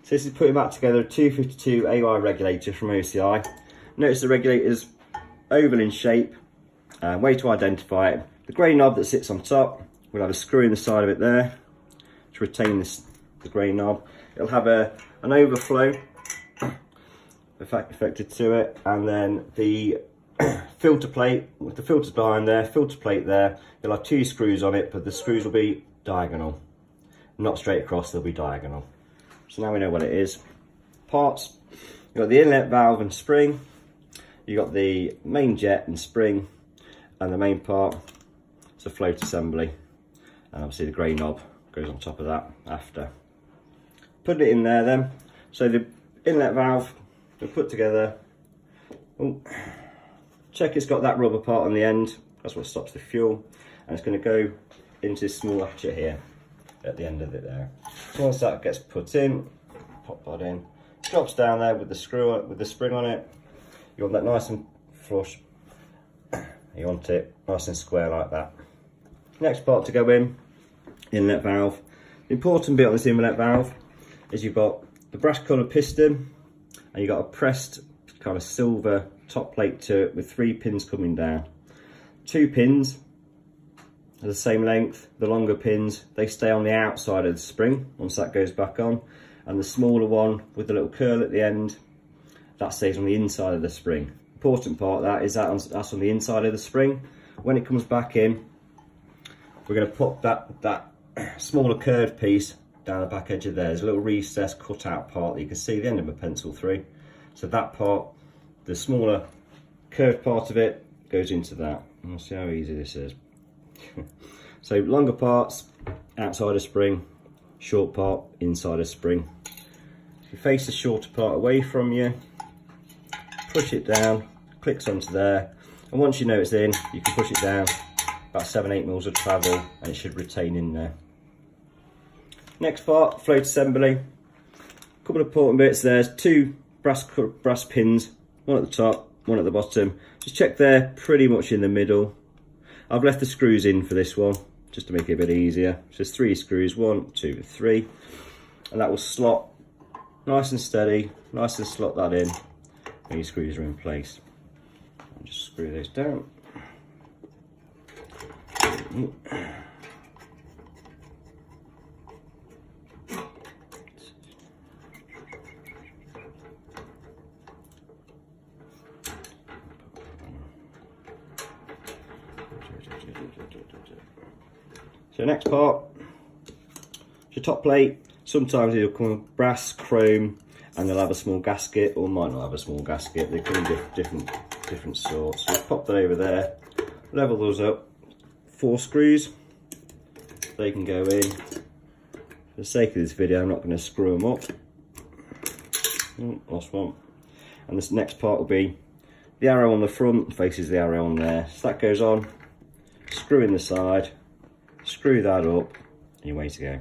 So this is putting back together a 252 AI regulator from OCI. Notice the regulator's oval in shape. Way to identify it. The grey knob that sits on top will have a screw in the side of it there to retain the grey knob. It'll have an overflow affected to it, and then the filter plate with the filters behind there, filter plate there. They'll have 2 screws on it, but the screws will be diagonal, not straight across, they'll be diagonal. So now we know what it is. Parts, you've got the inlet valve and spring, you've got the main jet and spring, and the main part is a float assembly, and obviously the grey knob goes on top of that after. Put it in there then. So the inlet valve we put together. Oh, check it's got that rubber part on the end, that's what stops the fuel, and it's going to go into this small aperture here at the end of it there. So once that gets put in, pop that in, drops down there with the screw with the spring on it. You want that nice and flush. You want it nice and square like that. Next part to go in, inlet valve. The important bit on this inlet valve is you've got the brass coloured piston, and you've got a pressed kind of silver top plate to it with 3 pins coming down. 2 pins are the same length. The longer pins, they stay on the outside of the spring once that goes back on, and the smaller one with the little curl at the end, that stays on the inside of the spring. Important part of that is that's on the inside of the spring. When it comes back in, we're going to put that smaller curved piece down the back edge of there. There's a little recessed cut out part that you can see the end of a pencil through. So that part, the smaller curved part of it, goes into that. And we'll see how easy this is. So longer parts outside of spring, short part inside of spring. If you face the shorter part away from you, push it down, clicks onto there, and once you know it's in, you can push it down about 7-8 mils of travel, and it should retain in there. Next part, float assembly. Couple of important bits. There's 2 brass pins, one at the top, one at the bottom. Just check they're pretty much in the middle. I've left the screws in for this one just to make it a bit easier. So there's 3 screws, 1, 2, 3, and that will slot nice and steady, nice and slot that in when your screws are in place. I'll just screw those down. So next part, your top plate. Sometimes it'll come with brass, chrome, and they'll have a small gasket, or might not have a small gasket. They come in different sorts. So pop that over there, level those up. 4 screws, they can go in. For the sake of this video, I'm not going to screw them up. Oh, lost one. And this next part will be the arrow on the front faces the arrow on there. So that goes on, screw in the side, screw that up, and you're way to go.